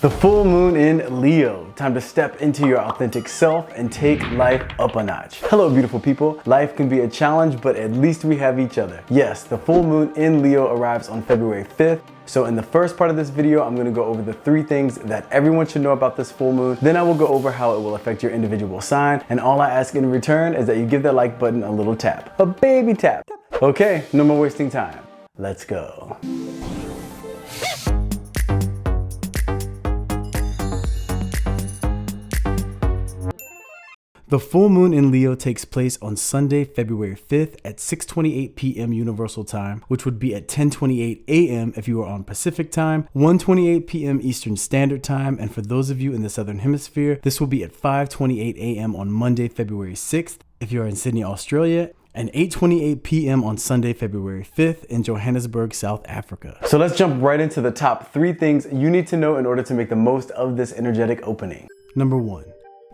The full moon in Leo. Time to step into your authentic self and take life up a notch. Hello, beautiful people. Life can be a challenge, but at least we have each other. Yes, the full moon in Leo arrives on February 5th. So in the first part of this video, I'm gonna go over the 3 things that everyone should know about this full moon. Then I will go over how it will affect your individual sign. And all I ask in return is that you give that like button a little tap, a baby tap. Okay, no more wasting time. Let's go. The full moon in Leo takes place on Sunday, February 5th at 6:28 p.m. Universal Time, which would be at 10:28 a.m. if you are on Pacific Time, 1:28 p.m. Eastern Standard Time, and for those of you in the Southern Hemisphere, this will be at 5:28 a.m. on Monday, February 6th if you are in Sydney, Australia, and 8:28 p.m. on Sunday, February 5th in Johannesburg, South Africa. So let's jump right into the top 3 things you need to know in order to make the most of this energetic opening. Number 1.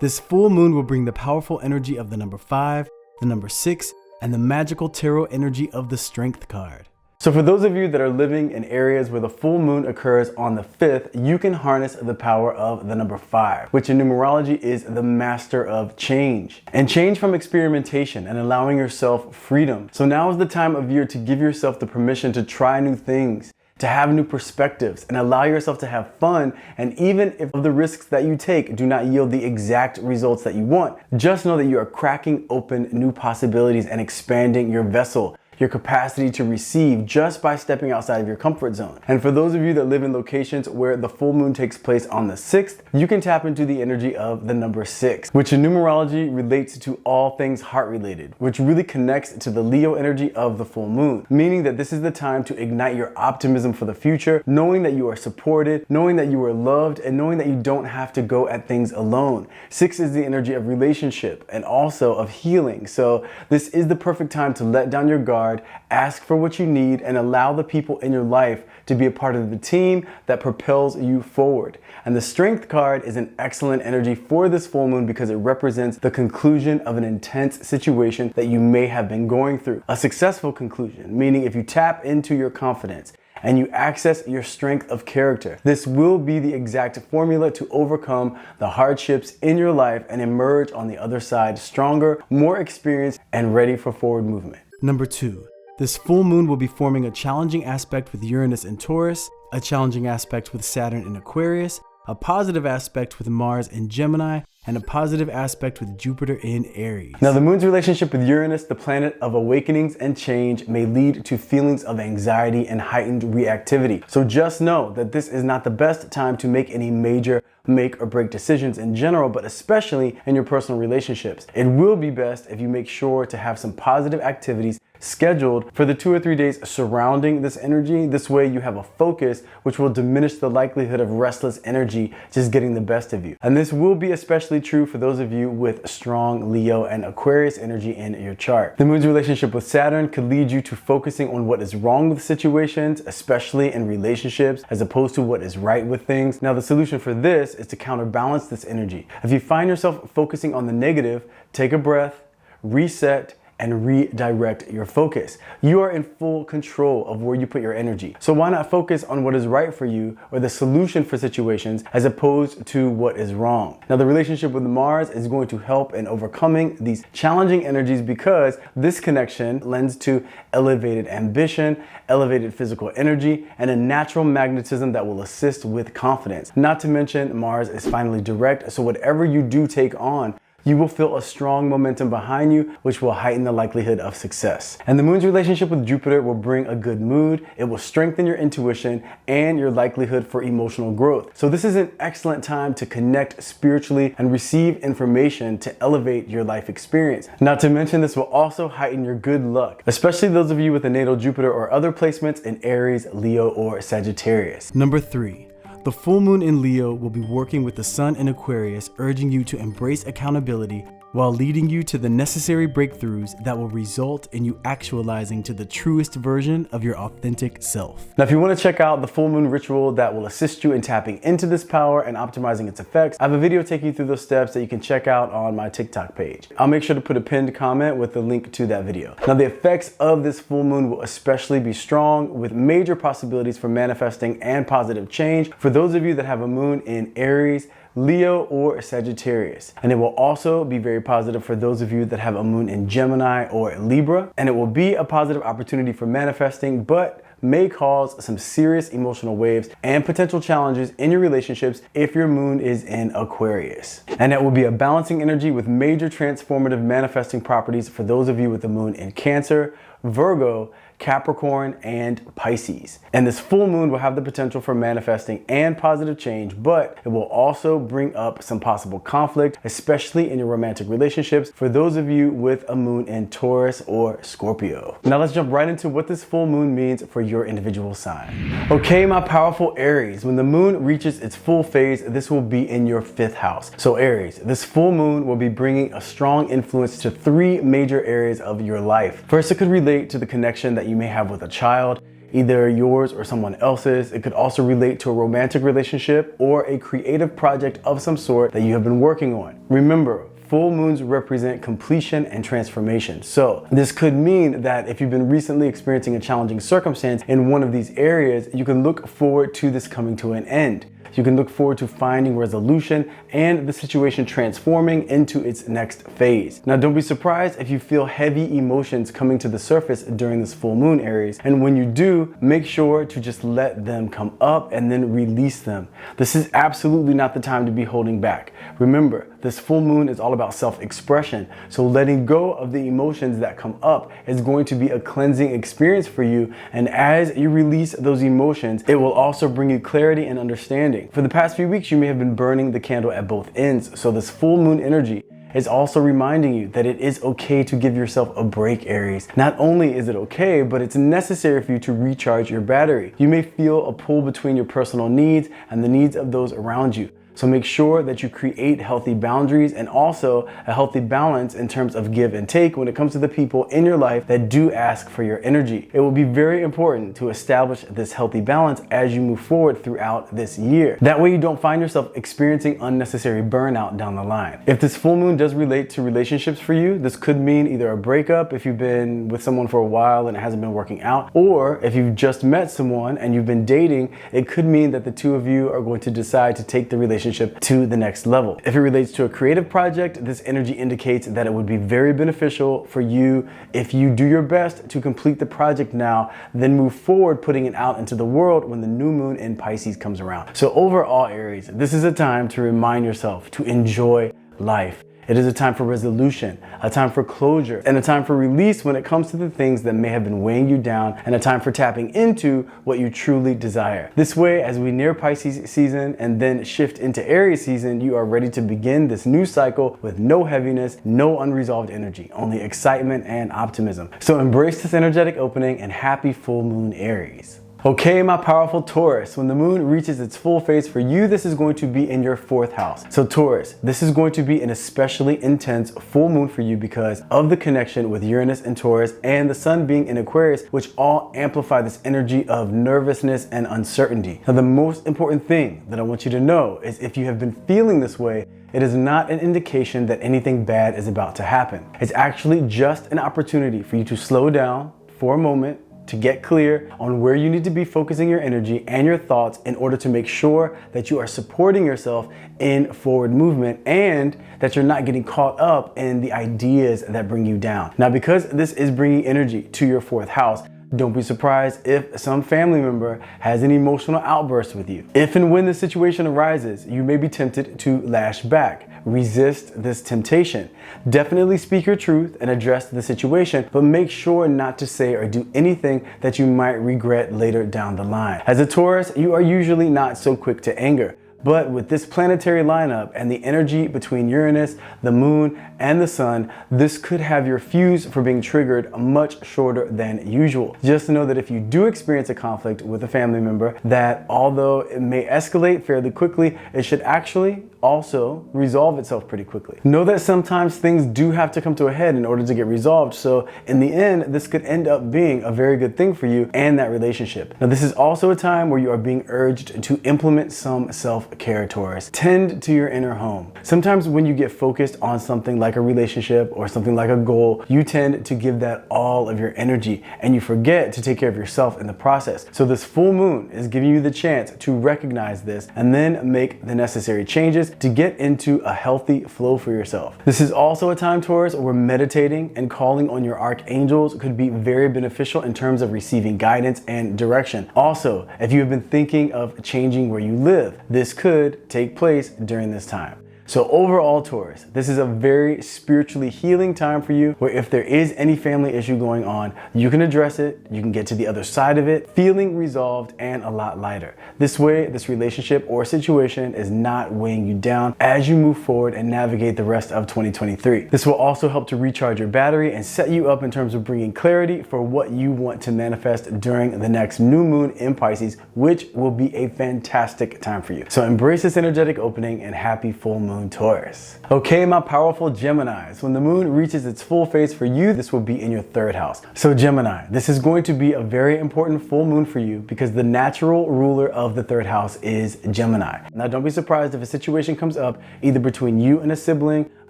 This full moon will bring the powerful energy of the number 5, the number 6, and the magical tarot energy of the Strength card. So for those of you that are living in areas where the full moon occurs on the 5th, you can harness the power of the number 5, which in numerology is the master of change. And change from experimentation and allowing yourself freedom. So now is the time of year to give yourself the permission to try new things, to have new perspectives, and allow yourself to have fun. And even if the risks that you take do not yield the exact results that you want, just know that you are cracking open new possibilities and expanding your vessel, your capacity to receive, just by stepping outside of your comfort zone. And for those of you that live in locations where the full moon takes place on the 6th, you can tap into the energy of the number 6, which in numerology relates to all things heart related, which really connects to the Leo energy of the full moon, meaning that this is the time to ignite your optimism for the future, knowing that you are supported, knowing that you are loved, and knowing that you don't have to go at things alone. 6 is the energy of relationship and also of healing. So this is the perfect time to let down your guard, ask for what you need, and allow the people in your life to be a part of the team that propels you forward. And the Strength card is an excellent energy for this full moon because it represents the conclusion of an intense situation that you may have been going through. A successful conclusion, meaning if you tap into your confidence and you access your strength of character, this will be the exact formula to overcome the hardships in your life and emerge on the other side stronger, more experienced, and ready for forward movement. Number 2, this full moon will be forming a challenging aspect with Uranus in Taurus, a challenging aspect with Saturn in Aquarius, a positive aspect with Mars in Gemini, and a positive aspect with Jupiter in Aries. Now, the moon's relationship with Uranus, the planet of awakenings and change, may lead to feelings of anxiety and heightened reactivity. So just know that this is not the best time to make any major make or break decisions in general, but especially in your personal relationships. It will be best if you make sure to have some positive activities scheduled for the 2 or 3 days surrounding this energy. This way you have a focus which will diminish the likelihood of restless energy just getting the best of you. And this will be especially true for those of you with strong Leo and Aquarius energy in your chart. The moon's relationship with Saturn could lead you to focusing on what is wrong with situations, especially in relationships, as opposed to what is right with things. Now, the solution for this is to counterbalance this energy. If you find yourself focusing on the negative, take a breath, reset, and redirect your focus. You are in full control of where you put your energy. So why not focus on what is right for you or the solution for situations as opposed to what is wrong? Now, the relationship with Mars is going to help in overcoming these challenging energies because this connection lends to elevated ambition, elevated physical energy, and a natural magnetism that will assist with confidence. Not to mention, Mars is finally direct, so whatever you do take on, you will feel a strong momentum behind you, which will heighten the likelihood of success. And the moon's relationship with Jupiter will bring a good mood. It will strengthen your intuition and your likelihood for emotional growth. So this is an excellent time to connect spiritually and receive information to elevate your life experience. Not to mention, this will also heighten your good luck, especially those of you with a natal Jupiter or other placements in Aries, Leo, or Sagittarius. Number 3. The full moon in Leo will be working with the sun in Aquarius, urging you to embrace accountability, while leading you to the necessary breakthroughs that will result in you actualizing to the truest version of your authentic self. Now, if you want to check out the full moon ritual that will assist you in tapping into this power and optimizing its effects, I have a video taking you through those steps that you can check out on my TikTok page. I'll make sure to put a pinned comment with the link to that video. Now, the effects of this full moon will especially be strong, with major possibilities for manifesting and positive change for those of you that have a moon in Aries, Leo, or Sagittarius. And it will also be very positive for those of you that have a moon in Gemini or Libra. And it will be a positive opportunity for manifesting, but may cause some serious emotional waves and potential challenges in your relationships if your moon is in Aquarius. And it will be a balancing energy with major transformative manifesting properties for those of you with the moon in Cancer, Virgo, Capricorn, and Pisces. And this full moon will have the potential for manifesting and positive change, but it will also bring up some possible conflict, especially in your romantic relationships for those of you with a moon in Taurus or Scorpio. Now let's jump right into what this full moon means for your individual sign. Okay, my powerful Aries, when the moon reaches its full phase, this will be in your 5th house. So Aries, this full moon will be bringing a strong influence to 3 major areas of your life. First, it could relate to the connection that you may have with a child, either yours or someone else's. It could also relate to a romantic relationship or a creative project of some sort that you have been working on. Remember, full moons represent completion and transformation. So this could mean that if you've been recently experiencing a challenging circumstance in one of these areas, you can look forward to this coming to an end. You can look forward to finding resolution and the situation transforming into its next phase. Now, don't be surprised if you feel heavy emotions coming to the surface during this full moon, Aries. And when you do, make sure to just let them come up and then release them. This is absolutely not the time to be holding back. Remember, this full moon is all about self-expression. So letting go of the emotions that come up is going to be a cleansing experience for you. And as you release those emotions, it will also bring you clarity and understanding. For the past few weeks, you may have been burning the candle at both ends. So this full moon energy is also reminding you that it is okay to give yourself a break, Aries. Not only is it okay, but it's necessary for you to recharge your battery. You may feel a pull between your personal needs and the needs of those around you. So make sure that you create healthy boundaries and also a healthy balance in terms of give and take when it comes to the people in your life that do ask for your energy. It will be very important to establish this healthy balance as you move forward throughout this year. That way you don't find yourself experiencing unnecessary burnout down the line. If this full moon does relate to relationships for you, this could mean either a breakup if you've been with someone for a while and it hasn't been working out, or if you've just met someone and you've been dating, it could mean that the two of you are going to decide to take the relationship to the next level. If it relates to a creative project, this energy indicates that it would be very beneficial for you if you do your best to complete the project now, then move forward putting it out into the world when the new moon in Pisces comes around. So overall, Aries, this is a time to remind yourself to enjoy life. It is a time for resolution, a time for closure, and a time for release when it comes to the things that may have been weighing you down, and a time for tapping into what you truly desire. This way, as we near Pisces season and then shift into Aries season, you are ready to begin this new cycle with no heaviness, no unresolved energy, only excitement and optimism. So embrace this energetic opening and happy full moon, Aries. Okay, my powerful Taurus, when the moon reaches its full phase for you, this is going to be in your 4th house. So Taurus, this is going to be an especially intense full moon for you because of the connection with Uranus and Taurus and the sun being in Aquarius, which all amplify this energy of nervousness and uncertainty. Now, the most important thing that I want you to know is if you have been feeling this way, it is not an indication that anything bad is about to happen. It's actually just an opportunity for you to slow down for a moment, to get clear on where you need to be focusing your energy and your thoughts in order to make sure that you are supporting yourself in forward movement and that you're not getting caught up in the ideas that bring you down. Now, because this is bringing energy to your 4th house, don't be surprised if some family member has an emotional outburst with you. If and when the situation arises, you may be tempted to lash back. Resist this temptation. Definitely speak your truth and address the situation, but make sure not to say or do anything that you might regret later down the line. As a Taurus, you are usually not so quick to anger, But with this planetary lineup and the energy between Uranus, the moon, and the sun, this could have your fuse for being triggered much shorter than usual. Just know that if you do experience a conflict with a family member, that although it may escalate fairly quickly, it should actually also resolve itself pretty quickly. Know that sometimes things do have to come to a head in order to get resolved, so in the end, this could end up being a very good thing for you and that relationship. Now, this is also a time where you are being urged to implement some self-care, Taurus. Tend to your inner home. Sometimes when you get focused on something like a relationship or something like a goal, you tend to give that all of your energy and you forget to take care of yourself in the process. So this full moon is giving you the chance to recognize this and then make the necessary changes to get into a healthy flow for yourself. This is also a time, Taurus, where meditating and calling on your archangels could be very beneficial in terms of receiving guidance and direction. Also, if you have been thinking of changing where you live, this could take place during this time. So overall, Taurus, this is a very spiritually healing time for you, where if there is any family issue going on, you can address it, you can get to the other side of it, feeling resolved and a lot lighter. This way, this relationship or situation is not weighing you down as you move forward and navigate the rest of 2023. This will also help to recharge your battery and set you up in terms of bringing clarity for what you want to manifest during the next new moon in Pisces, which will be a fantastic time for you. So embrace this energetic opening and happy full moon, Taurus. Okay, my powerful Geminis, when the moon reaches its full phase for you, this will be in your third house. So Gemini, this is going to be a very important full moon for you because the natural ruler of the third house is Gemini. Now, don't be surprised if a situation comes up either between you and a sibling,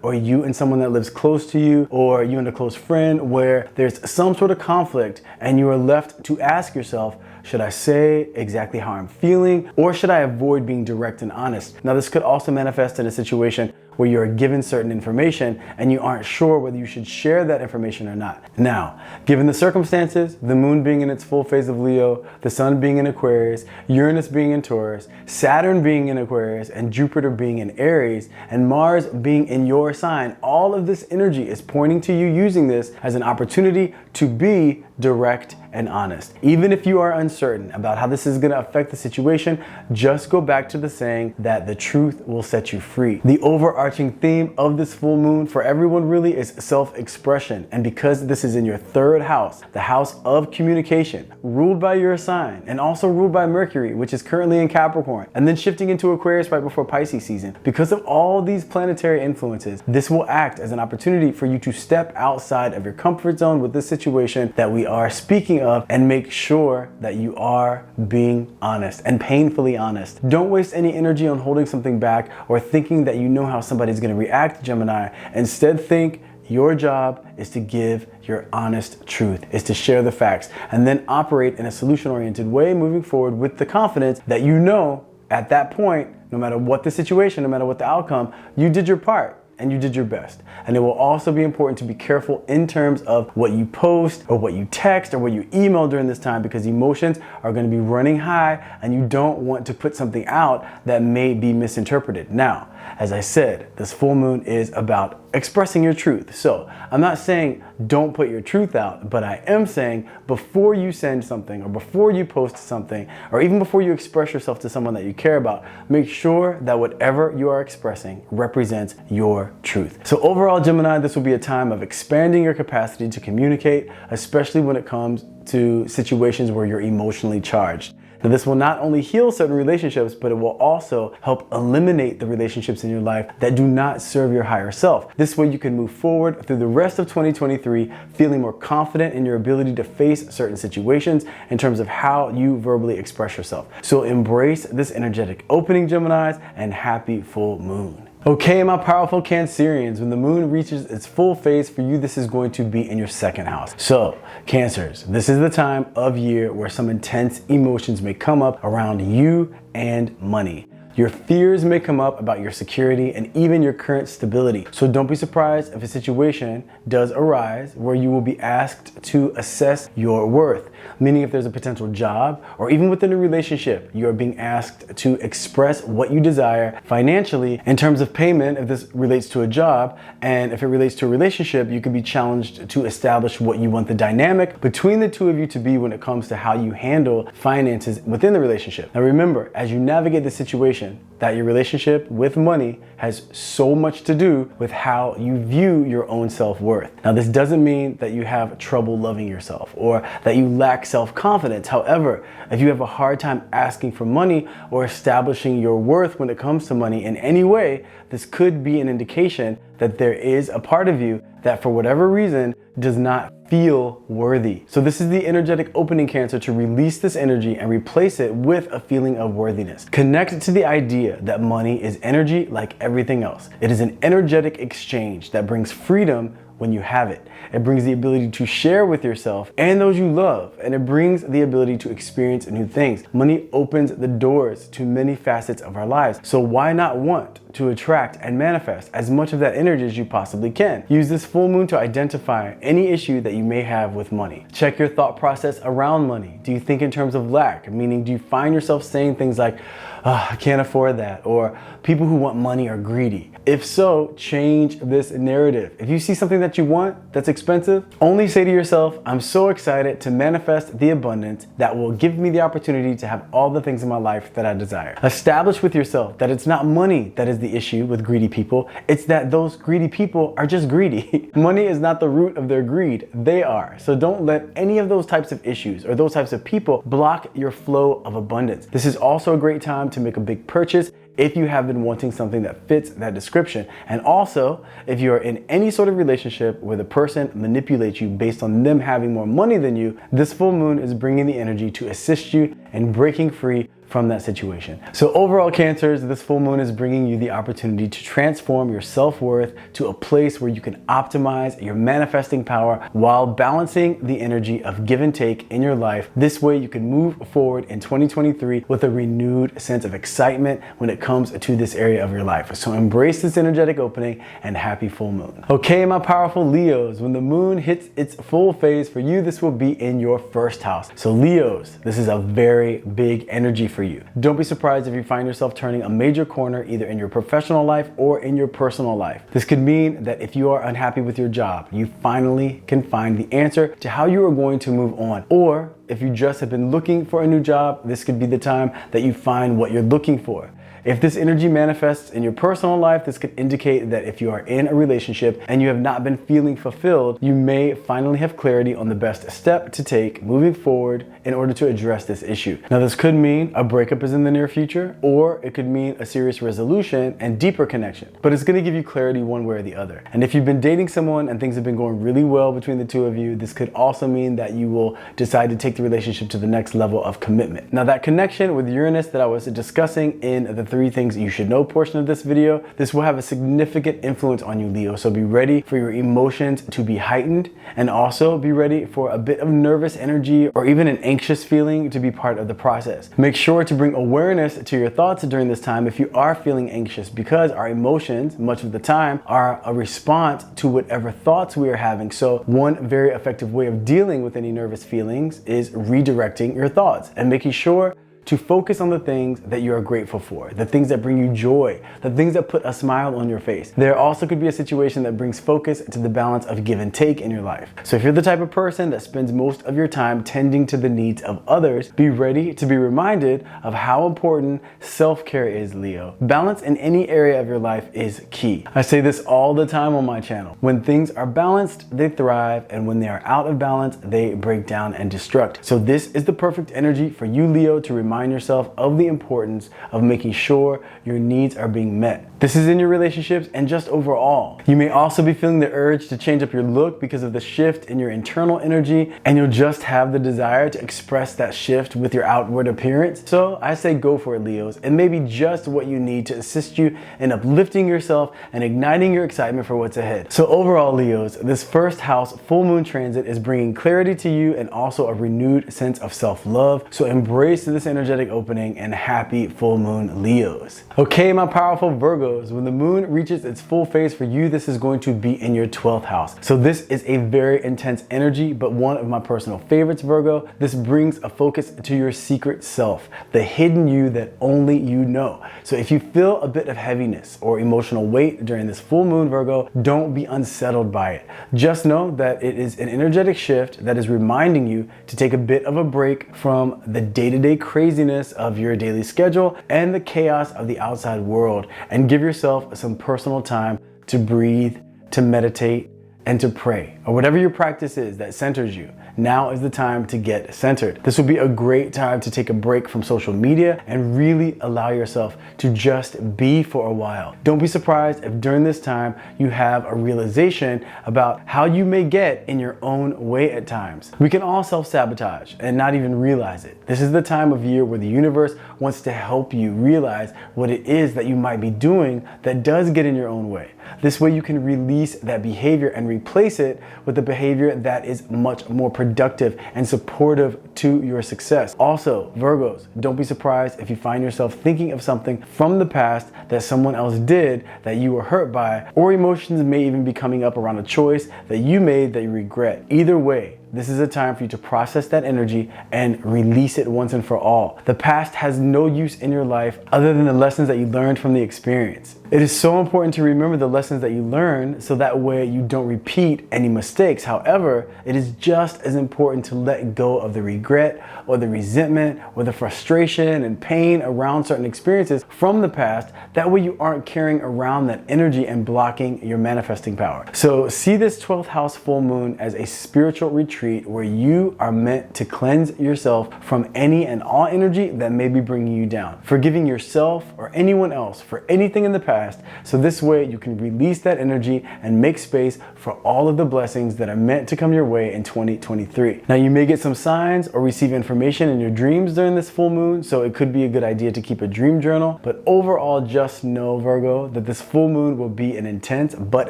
or you and someone that lives close to you, or you and a close friend, where there's some sort of conflict and you are left to ask yourself, should I say exactly how I'm feeling, or should I avoid being direct and honest? Now, this could also manifest in a situation where you're given certain information and you aren't sure whether you should share that information or not. Now, given the circumstances, the moon being in its full phase of Leo, the sun being in Aquarius, Uranus being in Taurus, Saturn being in Aquarius, and Jupiter being in Aries, and Mars being in your sign, all of this energy is pointing to you using this as an opportunity to be direct and honest. Even if you are uncertain about how this is going to affect the situation, just go back to the saying that the truth will set you free. The overarching theme of this full moon for everyone really is self-expression. And because this is in your third house, the house of communication, ruled by your sign and also ruled by Mercury, which is currently in Capricorn, and then shifting into Aquarius right before Pisces season, because of all these planetary influences, this will act as an opportunity for you to step outside of your comfort zone with this situation that we are speaking of and make sure that you are being honest and painfully honest. Don't waste any energy on holding something back or thinking that you know how somebody's going to react, Gemini. Instead, think your job is to give your honest truth, is to share the facts, and then operate in a solution-oriented way moving forward with the confidence that you know at that point, no matter what the situation, no matter what the outcome, you did your part and you did your best. And it will also be important to be careful in terms of what you post or what you text or what you email during this time, because emotions are going to be running high and you don't want to put something out that may be misinterpreted. Now, as I said, this full moon is about expressing your truth. So I'm not saying don't put your truth out, but I am saying before you send something or before you post something or even before you express yourself to someone that you care about, make sure that whatever you are expressing represents your truth. So overall, Gemini, this will be a time of expanding your capacity to communicate, especially when it comes to situations where you're emotionally charged. Now, this will not only heal certain relationships, but it will also help eliminate the relationships in your life that do not serve your higher self. This way you can move forward through the rest of 2023 feeling more confident in your ability to face certain situations in terms of how you verbally express yourself. So embrace this energetic opening, Geminis, and happy full moon. Okay, my powerful Cancerians, when the moon reaches its full phase for you, this is going to be in your second house. So, Cancers, this is the time of year where some intense emotions may come up around you and money. Your fears may come up about your security and even your current stability. So don't be surprised if a situation does arise where you will be asked to assess your worth. Meaning if there's a potential job or even within a relationship, you are being asked to express what you desire financially in terms of payment if this relates to a job. And if it relates to a relationship, you could be challenged to establish what you want the dynamic between the two of you to be when it comes to how you handle finances within the relationship. Now remember, as you navigate the situation, indication that your relationship with money has so much to do with how you view your own self-worth. Now, this doesn't mean that you have trouble loving yourself or that you lack self-confidence. However, if you have a hard time asking for money or establishing your worth when it comes to money in any way, this could be an indication that there is a part of you that for whatever reason does not feel worthy. So this is the energetic opening, Cancer, to release this energy and replace it with a feeling of worthiness. Connect to the idea that money is energy like everything else. It is an energetic exchange that brings freedom when you have it. It brings the ability to share with yourself and those you love, and it brings the ability to experience new things. Money opens the doors to many facets of our lives. So why not want to attract and manifest as much of that energy as you possibly can? Use this full moon to identify any issue that you may have with money. Check your thought process around money. Do you think in terms of lack? Meaning, do you find yourself saying things like, oh, I can't afford that, or people who want money are greedy? If so, change this narrative. If you see something that you want that's expensive, only say to yourself, I'm so excited to manifest the abundance that will give me the opportunity to have all the things in my life that I desire. Establish with yourself that it's not money that is the issue with greedy people. It's that those greedy people are just greedy. Money is not the root of their greed. They are. So don't let any of those types of issues or those types of people block your flow of abundance. This is also a great time to make a big purchase if you have been wanting something that fits that description. And also, if you're in any sort of relationship where the person manipulates you based on them having more money than you, this full moon is bringing the energy to assist you in breaking free from that situation. So overall, Cancers, this full moon is bringing you the opportunity to transform your self-worth to a place where you can optimize your manifesting power while balancing the energy of give and take in your life. This way you can move forward in 2023 with a renewed sense of excitement when it comes to this area of your life. So embrace this energetic opening and happy full moon. Okay, my powerful Leos, when the moon hits its full phase for you, this will be in your first house. So Leos, this is a very big energy for you. Don't be surprised if you find yourself turning a major corner either in your professional life or in your personal life. This could mean that if you are unhappy with your job, you finally can find the answer to how you are going to move on. Or if you just have been looking for a new job, this could be the time that you find what you're looking for. If this energy manifests in your personal life, this could indicate that if you are in a relationship and you have not been feeling fulfilled, you may finally have clarity on the best step to take moving forward in order to address this issue. Now, this could mean a breakup is in the near future, or it could mean a serious resolution and deeper connection, but it's going to give you clarity one way or the other. And if you've been dating someone and things have been going really well between the two of you, this could also mean that you will decide to take the relationship to the next level of commitment. Now, that connection with Uranus that I was discussing in the 3 things you should know portion of this video, this will have a significant influence on you, Leo. So be ready for your emotions to be heightened, and also be ready for a bit of nervous energy or even an anxious feeling to be part of the process. Make sure to bring awareness to your thoughts during this time if you are feeling anxious, because our emotions much of the time are a response to whatever thoughts we are having. So one very effective way of dealing with any nervous feelings is redirecting your thoughts and making sure to focus on the things that you are grateful for, the things that bring you joy, the things that put a smile on your face. There also could be a situation that brings focus to the balance of give and take in your life. So if you're the type of person that spends most of your time tending to the needs of others, be ready to be reminded of how important self-care is, Leo. Balance in any area of your life is key. I say this all the time on my channel. When things are balanced, they thrive, and when they are out of balance, they break down and destruct. So this is the perfect energy for you, Leo, to remind yourself of the importance of making sure your needs are being met. This is in your relationships and just overall. You may also be feeling the urge to change up your look because of the shift in your internal energy, and you'll just have the desire to express that shift with your outward appearance. So I say go for it, Leos. It may be just what you need to assist you in uplifting yourself and igniting your excitement for what's ahead. So overall, Leos, this first house full moon transit is bringing clarity to you and also a renewed sense of self-love. So embrace this energetic opening and happy full moon, Leos. Okay, my powerful Virgos, when the moon reaches its full phase for you, this is going to be in your 12th house. So this is a very intense energy, but one of my personal favorites, Virgo. This brings a focus to your secret self, the hidden you that only you know. So if you feel a bit of heaviness or emotional weight during this full moon, Virgo, don't be unsettled by it. Just know that it is an energetic shift that is reminding you to take a bit of a break from the day-to-day crazy craziness of your daily schedule and the chaos of the outside world, and give yourself some personal time to breathe, to meditate, and to pray, or whatever your practice is that centers you. Now is the time to get centered. This will be a great time to take a break from social media and really allow yourself to just be for a while. Don't be surprised if during this time you have a realization about how you may get in your own way at times. We can all self-sabotage and not even realize it. This is the time of year where the universe wants to help you realize what it is that you might be doing that does get in your own way. This way you can release that behavior and replace it with a behavior that is much more productive and supportive to your success. Also, Virgos, don't be surprised if you find yourself thinking of something from the past that someone else did that you were hurt by, or emotions may even be coming up around a choice that you made that you regret. Either way, this is a time for you to process that energy and release it once and for all. The past has no use in your life other than the lessons that you learned from the experience. It is so important to remember the lessons that you learned so that way you don't repeat any mistakes. However, it is just as important to let go of the regret or the resentment or the frustration and pain around certain experiences from the past. That way you aren't carrying around that energy and blocking your manifesting power. So see this 12th house full moon as a spiritual retreat where you are meant to cleanse yourself from any and all energy that may be bringing you down, forgiving yourself or anyone else for anything in the past, so this way you can release that energy and make space for all of the blessings that are meant to come your way in 2023. Now, you may get some signs or receive information in your dreams during this full moon, so it could be a good idea to keep a dream journal. But overall, just know, Virgo, that this full moon will be an intense but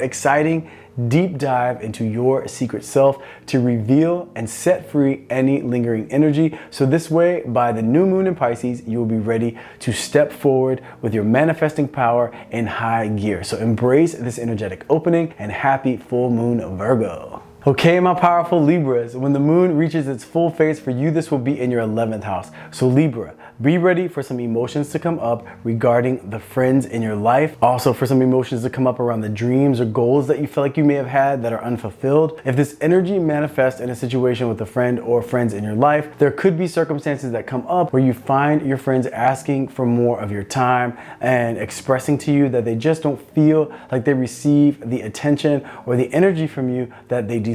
exciting deep dive into your secret self to reveal and set free any lingering energy. So this way, by the new moon in Pisces, you will be ready to step forward with your manifesting power in high gear. So embrace this energetic opening, and happy full moon, Virgo. Okay, my powerful Libras, when the moon reaches its full phase for you, this will be in your 11th house. So Libra, be ready for some emotions to come up regarding the friends in your life. Also for some emotions to come up around the dreams or goals that you feel like you may have had that are unfulfilled. If this energy manifests in a situation with a friend or friends in your life, there could be circumstances that come up where you find your friends asking for more of your time and expressing to you that they just don't feel like they receive the attention or the energy from you that they desire.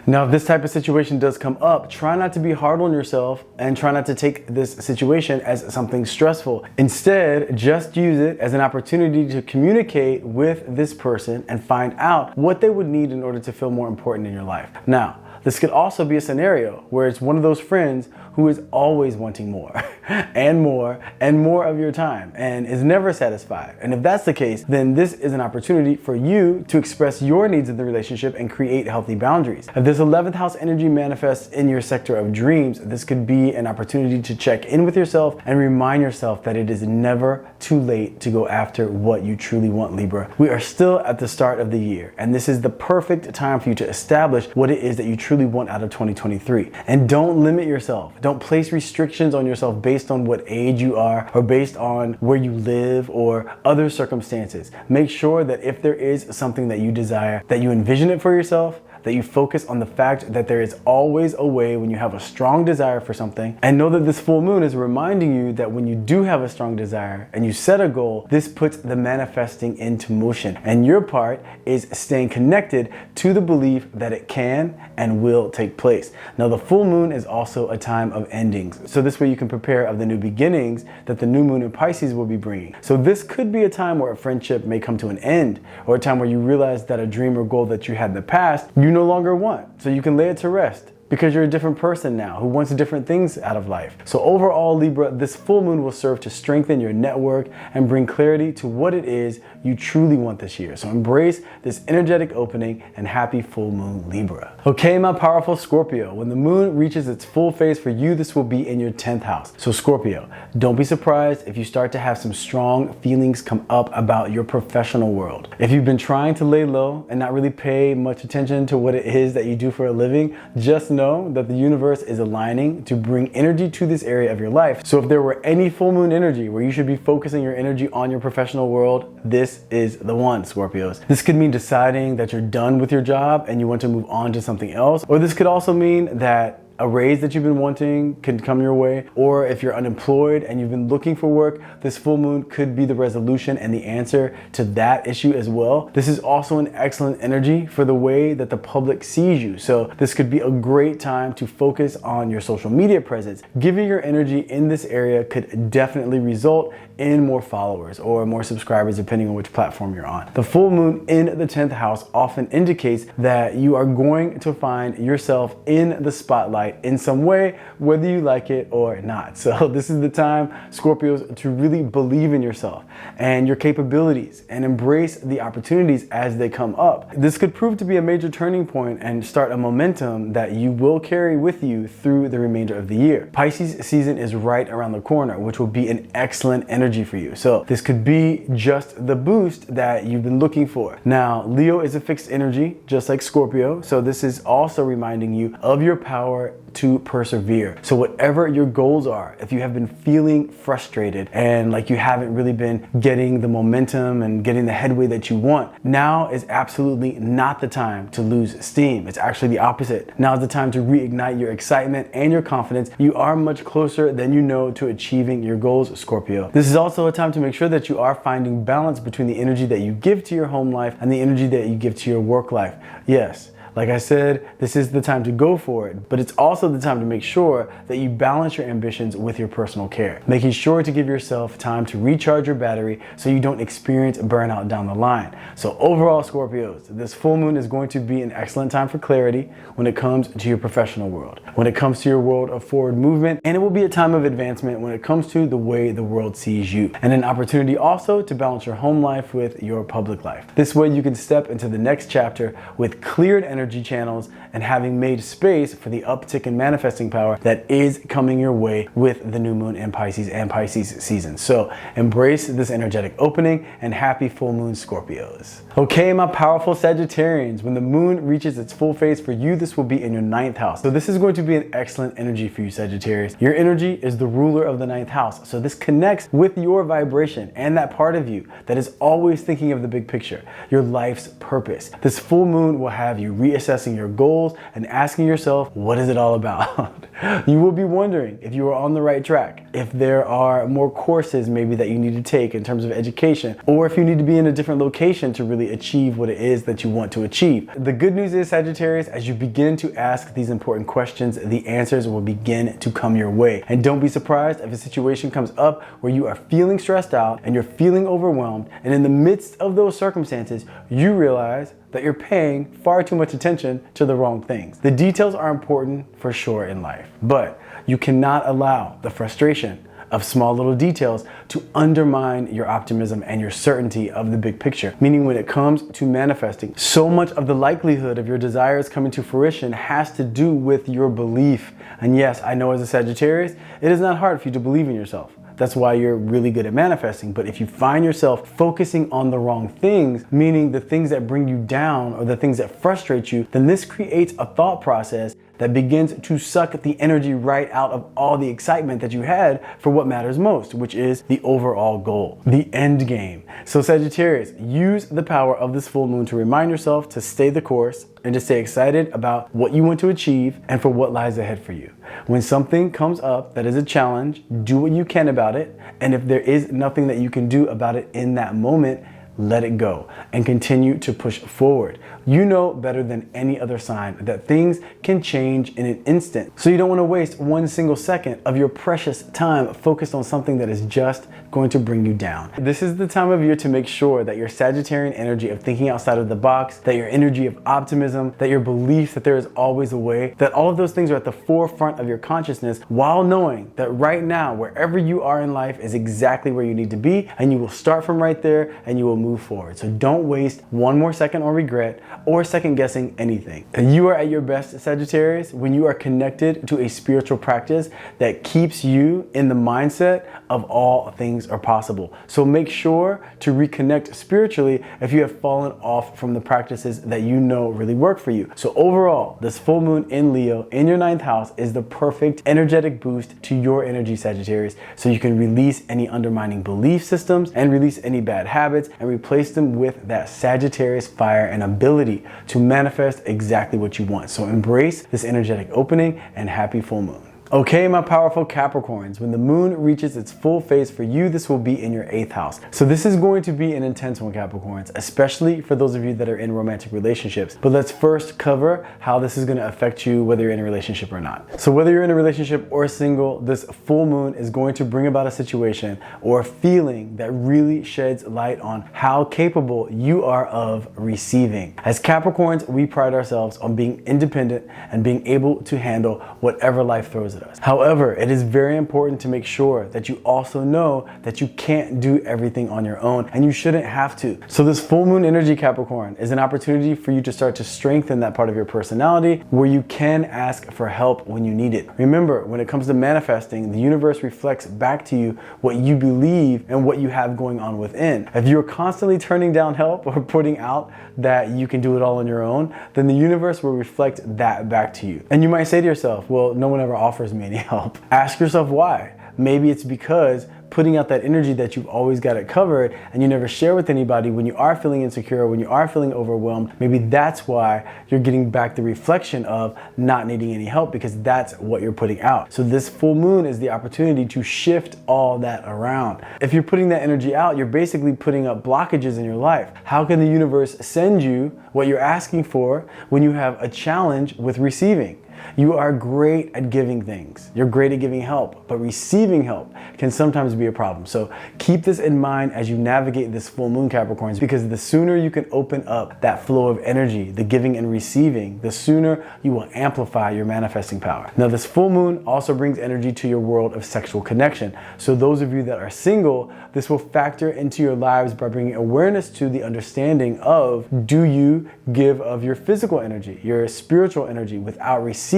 Now, if this type of situation does come up, try not to be hard on yourself and try not to take this situation as something stressful. Instead, just use it as an opportunity to communicate with this person and find out what they would need in order to feel more important in your life. Now, this could also be a scenario where it's one of those friends who is always wanting more and more and more of your time and is never satisfied. And if that's the case, then this is an opportunity for you to express your needs in the relationship and create healthy boundaries. If this 11th house energy manifests in your sector of dreams, this could be an opportunity to check in with yourself and remind yourself that it is never too late to go after what you truly want, Libra. We are still at the start of the year, and this is the perfect time for you to establish what it is that you truly want out of 2023. And don't limit yourself. Don't place restrictions on yourself based on what age you are or based on where you live or other circumstances. Make sure that if there is something that you desire, that you envision it for yourself, that you focus on the fact that there is always a way when you have a strong desire for something, and know that this full moon is reminding you that when you do have a strong desire and you set a goal, this puts the manifesting into motion, and your part is staying connected to the belief that it can and will take place. Now, the full moon is also a time of endings, so this way you can prepare of the new beginnings that the new moon in Pisces will be bringing. So this could be a time where a friendship may come to an end, or a time where you realize that a dream or goal that you had in the past you no longer want, so you can lay it to rest because you're a different person now who wants different things out of life. So overall, Libra, this full moon will serve to strengthen your network and bring clarity to what it is you truly want this year. So embrace this energetic opening, and happy full moon, Libra. Okay, my powerful Scorpio, when the moon reaches its full phase for you, this will be in your 10th house. So Scorpio, don't be surprised if you start to have some strong feelings come up about your professional world. If you've been trying to lay low and not really pay much attention to what it is that you do for a living, just know that the universe is aligning to bring energy to this area of your life. So if there were any full moon energy where you should be focusing your energy on your professional world, this is the one, Scorpios. This could mean deciding that you're done with your job and you want to move on to something else, or this could also mean that a raise that you've been wanting could come your way, or if you're unemployed and you've been looking for work, this full moon could be the resolution and the answer to that issue as well. This is also an excellent energy for the way that the public sees you. So this could be a great time to focus on your social media presence. Giving your energy in this area could definitely result in more followers or more subscribers, depending on which platform you're on. The full moon in the 10th house often indicates that you are going to find yourself in the spotlight in some way, whether you like it or not. So this is the time, Scorpios, to really believe in yourself and your capabilities and embrace the opportunities as they come up. This could prove to be a major turning point and start a momentum that you will carry with you through the remainder of the year. Pisces season is right around the corner, which will be an excellent energy for you. So this could be just the boost that you've been looking for. Now, Leo is a fixed energy, just like Scorpio. So this is also reminding you of your power to persevere. So whatever your goals are, if you have been feeling frustrated and like you haven't really been getting the momentum and getting the headway that you want, now is absolutely not the time to lose steam. It's actually the opposite. Now is the time to reignite your excitement and your confidence. You are much closer than you know to achieving your goals, Scorpio. This is also a time to make sure that you are finding balance between the energy that you give to your home life and the energy that you give to your work life. Yes, like I said, this is the time to go for it, but it's also the time to make sure that you balance your ambitions with your personal care, making sure to give yourself time to recharge your battery so you don't experience burnout down the line. So overall, Scorpios, this full moon is going to be an excellent time for clarity when it comes to your professional world, when it comes to your world of forward movement, and it will be a time of advancement when it comes to the way the world sees you, and an opportunity also to balance your home life with your public life. This way you can step into the next chapter with cleared energy channels and having made space for the uptick in manifesting power that is coming your way with the new moon in Pisces and Pisces season. So embrace this energetic opening and happy full moon, Scorpios. Okay, my powerful Sagittarians, when the moon reaches its full phase for you, this will be in your 9th house. So this is going to be an excellent energy for you, Sagittarius. Your energy is the ruler of the 9th house. So this connects with your vibration and that part of you that is always thinking of the big picture, your life's purpose. This full moon will have you reassessing your goals and asking yourself, what is it all about? You will be wondering if you are on the right track, if there are more courses maybe that you need to take in terms of education, or if you need to be in a different location to really achieve what it is that you want to achieve. The good news is, Sagittarius, as you begin to ask these important questions, the answers will begin to come your way. And don't be surprised if a situation comes up where you are feeling stressed out and you're feeling overwhelmed, and in the midst of those circumstances, you realize that you're paying far too much attention to the wrong things. The details are important for sure in life, but you cannot allow the frustration of small little details to undermine your optimism and your certainty of the big picture. Meaning when it comes to manifesting, so much of the likelihood of your desires coming to fruition has to do with your belief. And yes, I know as a Sagittarius, it is not hard for you to believe in yourself. That's why you're really good at manifesting. But if you find yourself focusing on the wrong things, meaning the things that bring you down or the things that frustrate you, then this creates a thought process that begins to suck the energy right out of all the excitement that you had for what matters most, which is the overall goal, the end game. So Sagittarius, use the power of this full moon to remind yourself to stay the course and to stay excited about what you want to achieve and for what lies ahead for you. When something comes up that is a challenge, do what you can about it. And if there is nothing that you can do about it in that moment, let it go and continue to push forward. You know better than any other sign that things can change in an instant. So you don't want to waste one single second of your precious time focused on something that is just going to bring you down. This is the time of year to make sure that your Sagittarian energy of thinking outside of the box, that your energy of optimism, that your belief that there is always a way, that all of those things are at the forefront of your consciousness, while knowing that right now, wherever you are in life is exactly where you need to be, and you will start from right there and you will move forward. So don't waste one more second on regret or second guessing anything. You are at your best, Sagittarius, when you are connected to a spiritual practice that keeps you in the mindset of all things things are possible. So make sure to reconnect spiritually if you have fallen off from the practices that you know really work for you. So overall, this full moon in Leo in your 9th house is the perfect energetic boost to your energy, Sagittarius, so you can release any undermining belief systems and release any bad habits and replace them with that Sagittarius fire and ability to manifest exactly what you want. So embrace this energetic opening and happy full moon. Okay, my powerful Capricorns, when the moon reaches its full phase for you, this will be in your 8th house. So this is going to be an intense one, Capricorns, especially for those of you that are in romantic relationships. But let's first cover how this is going to affect you whether you're in a relationship or not. So whether you're in a relationship or single, this full moon is going to bring about a situation or a feeling that really sheds light on how capable you are of receiving. As Capricorns, we pride ourselves on being independent and being able to handle whatever life throws at us. However, it is very important to make sure that you also know that you can't do everything on your own, and you shouldn't have to. So this full moon energy, Capricorn, is an opportunity for you to start to strengthen that part of your personality where you can ask for help when you need it. Remember, when it comes to manifesting, the universe reflects back to you what you believe and what you have going on within. If you're constantly turning down help or putting out that you can do it all on your own, then the universe will reflect that back to you. And you might say to yourself, well, no one ever offers me any help. Ask yourself why. Maybe it's because putting out that energy that you've always got it covered and you never share with anybody when you are feeling insecure, when you are feeling overwhelmed. Maybe that's why you're getting back the reflection of not needing any help, because that's what you're putting out. So this full moon is the opportunity to shift all that around. If you're putting that energy out, you're basically putting up blockages in your life. How can the universe send you what you're asking for when you have a challenge with receiving? You are great at giving things. You're great at giving help, but receiving help can sometimes be a problem. So keep this in mind as you navigate this full moon, Capricorns, because the sooner you can open up that flow of energy, the giving and receiving, the sooner you will amplify your manifesting power. Now, this full moon also brings energy to your world of sexual connection. So those of you that are single, this will factor into your lives by bringing awareness to the understanding of, do you give of your physical energy, your spiritual energy, without receiving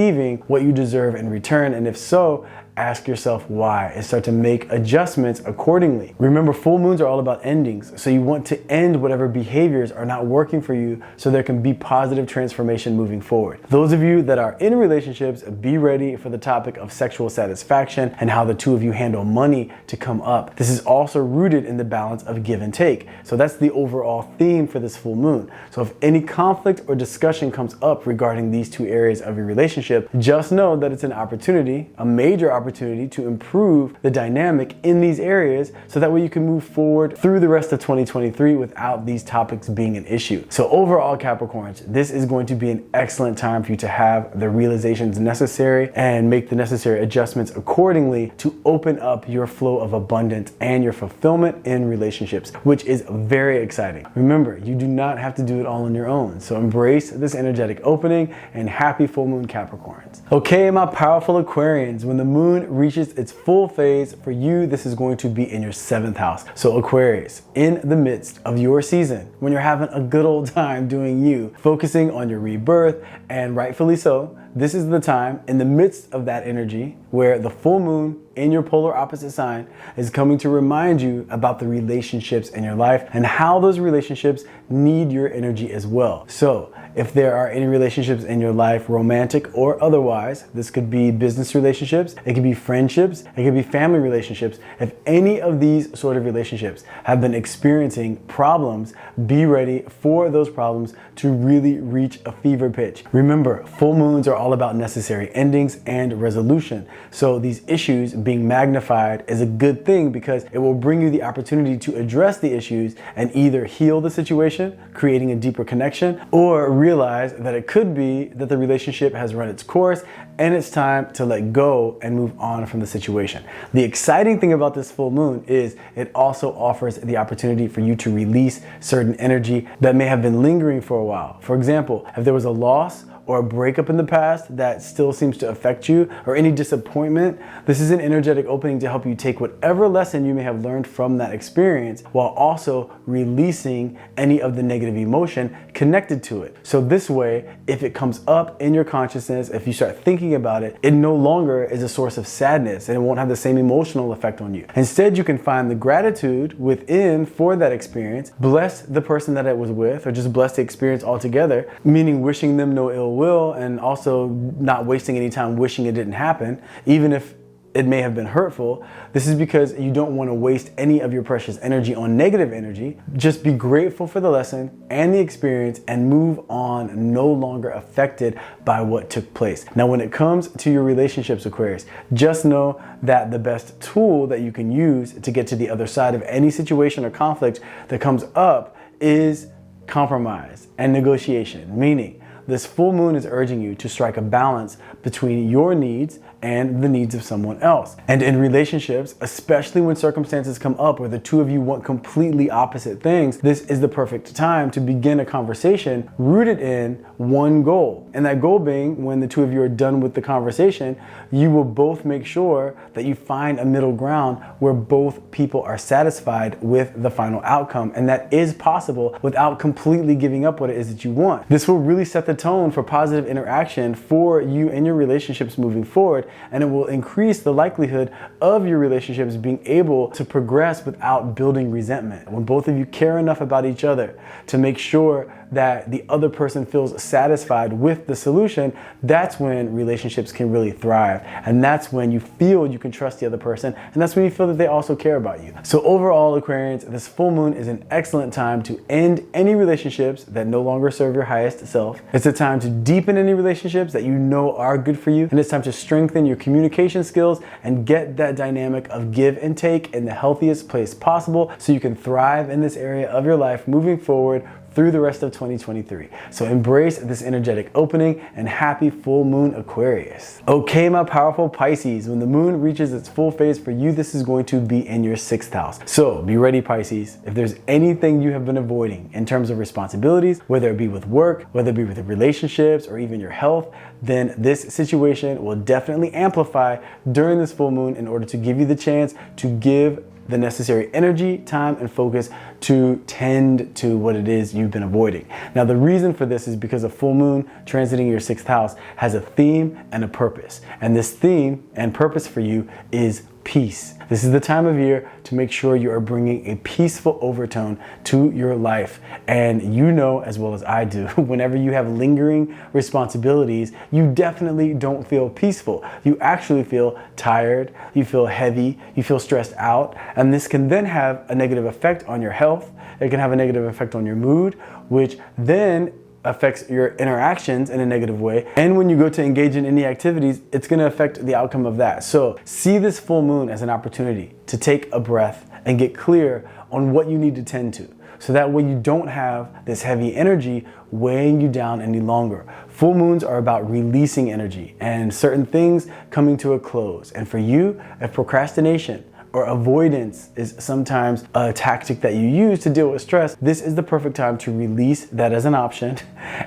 what you deserve in return? And if so, ask yourself why and start to make adjustments accordingly. Remember, full moons are all about endings. So you want to end whatever behaviors are not working for you so there can be positive transformation moving forward. Those of you that are in relationships, be ready for the topic of sexual satisfaction and how the two of you handle money to come up. This is also rooted in the balance of give and take. So that's the overall theme for this full moon. So if any conflict or discussion comes up regarding these two areas of your relationship, just know that it's an opportunity, a major opportunity to improve the dynamic in these areas so that way you can move forward through the rest of 2023 without these topics being an issue. So overall, Capricorns, this is going to be an excellent time for you to have the realizations necessary and make the necessary adjustments accordingly to open up your flow of abundance and your fulfillment in relationships, which is very exciting. Remember, you do not have to do it all on your own. So embrace this energetic opening and happy full moon, Capricorns. Okay, my powerful Aquarians, when the moon reaches its full phase for you, this is going to be in your 7th house. So Aquarius, in the midst of your season, when you're having a good old time doing you, focusing on your rebirth, and rightfully so, this is the time in the midst of that energy where the full moon in your polar opposite sign is coming to remind you about the relationships in your life and how those relationships need your energy as well. So if there are any relationships in your life, romantic or otherwise, this could be business relationships, it could be friendships, it could be family relationships. If any of these sort of relationships have been experiencing problems, be ready for those problems to really reach a fever pitch. Remember, full moons are all about necessary endings and resolution. So these issues being magnified is a good thing because it will bring you the opportunity to address the issues and either heal the situation, creating a deeper connection, or realize that it could be that the relationship has run its course and it's time to let go and move on from the situation. The exciting thing about this full moon is it also offers the opportunity for you to release certain energy that may have been lingering for a while. For example, if there was a loss or a breakup in the past that still seems to affect you, or any disappointment, this is an energetic opening to help you take whatever lesson you may have learned from that experience while also releasing any of the negative emotion connected to it. So this way, if it comes up in your consciousness, if you start thinking about it, it no longer is a source of sadness and it won't have the same emotional effect on you. Instead, you can find the gratitude within for that experience, bless the person that it was with, or just bless the experience altogether, meaning wishing them no ill will and also not wasting any time wishing it didn't happen, even if it may have been hurtful. This is because you don't want to waste any of your precious energy on negative energy. Just be grateful for the lesson and the experience and move on, no longer affected by what took place. Now, when it comes to your relationships, Aquarius, just know that the best tool that you can use to get to the other side of any situation or conflict that comes up is compromise and negotiation, meaning this full moon is urging you to strike a balance between your needs and the needs of someone else. And in relationships, especially when circumstances come up where the two of you want completely opposite things, this is the perfect time to begin a conversation rooted in one goal. And that goal being, when the two of you are done with the conversation, you will both make sure that you find a middle ground where both people are satisfied with the final outcome. And that is possible without completely giving up what it is that you want. This will really set the tone for positive interaction for you and your relationships moving forward, and it will increase the likelihood of your relationships being able to progress without building resentment. When both of you care enough about each other to make sure that the other person feels satisfied with the solution, that's when relationships can really thrive. And that's when you feel you can trust the other person, and that's when you feel that they also care about you. So overall, Aquarians, this full moon is an excellent time to end any relationships that no longer serve your highest self. It's a time to deepen any relationships that you know are good for you, and it's time to strengthen your communication skills and get that dynamic of give and take in the healthiest place possible so you can thrive in this area of your life moving forward through the rest of 2023. So embrace this energetic opening and happy full moon, Aquarius. Okay, my powerful Pisces, when the moon reaches its full phase for you, this is going to be in your 6th house. So be ready, Pisces. If there's anything you have been avoiding in terms of responsibilities, whether it be with work, whether it be with relationships, or even your health, then this situation will definitely amplify during this full moon in order to give you the chance to give the necessary energy, time, and focus to tend to what it is you've been avoiding. Now, the reason for this is because a full moon transiting your 6th house has a theme and a purpose. And this theme and purpose for you is peace. This is the time of year to make sure you are bringing a peaceful overtone to your life. And you know as well as I do, whenever you have lingering responsibilities, you definitely don't feel peaceful. You actually feel tired, you feel heavy, you feel stressed out, and this can then have a negative effect on your health. It can have a negative effect on your mood, which then affects your interactions in a negative way. And when you go to engage in any activities, it's going to affect the outcome of that. So see this full moon as an opportunity to take a breath and get clear on what you need to tend to. So that way you don't have this heavy energy weighing you down any longer. Full moons are about releasing energy and certain things coming to a close. And for you, if procrastination or avoidance is sometimes a tactic that you use to deal with stress, this is the perfect time to release that as an option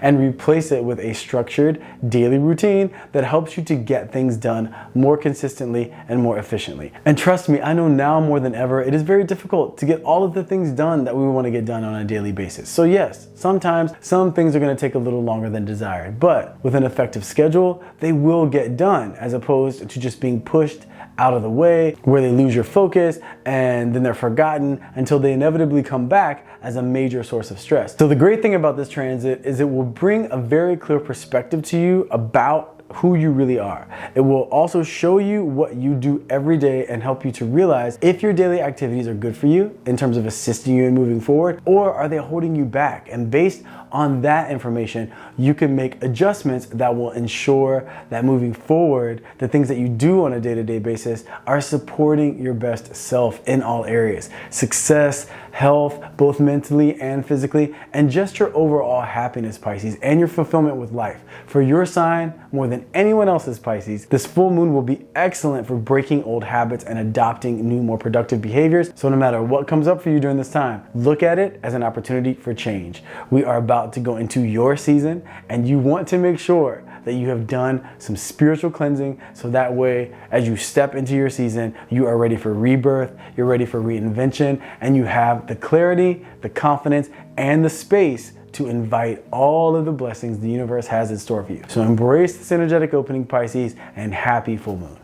and replace it with a structured daily routine that helps you to get things done more consistently and more efficiently. And trust me, I know now more than ever, it is very difficult to get all of the things done that we want to get done on a daily basis. So yes, sometimes some things are going to take a little longer than desired, but with an effective schedule, they will get done, as opposed to just being pushed out of the way, where they lose your focus and then they're forgotten until they inevitably come back as a major source of stress. So the great thing about this transit is it will bring a very clear perspective to you about who you really are. It will also show you what you do every day and help you to realize if your daily activities are good for you in terms of assisting you in moving forward, or are they holding you back? And based on that information, you can make adjustments that will ensure that moving forward, the things that you do on a day-to-day basis are supporting your best self in all areas. Success, health, both mentally and physically, and just your overall happiness, Pisces, and your fulfillment with life. For your sign, more than than anyone else's, Pisces. This full moon will be excellent for breaking old habits and adopting new, more productive behaviors. So no matter what comes up for you during this time, look at it as an opportunity for change. We are about to go into your season, and you want to make sure that you have done some spiritual cleansing, so that way as you step into your season, you are ready for rebirth, you're ready for reinvention, and you have the clarity, the confidence, and the space to invite all of the blessings the universe has in store for you. So embrace this energetic opening, Pisces, and happy full moon.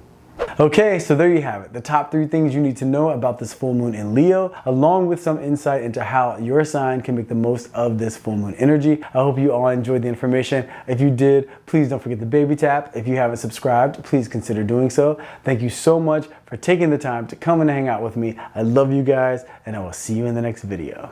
Okay, so there you have it. The top 3 things you need to know about this full moon in Leo, along with some insight into how your sign can make the most of this full moon energy. I hope you all enjoyed the information. If you did, please don't forget the baby tap. If you haven't subscribed, please consider doing so. Thank you so much for taking the time to come and hang out with me. I love you guys, and I will see you in the next video.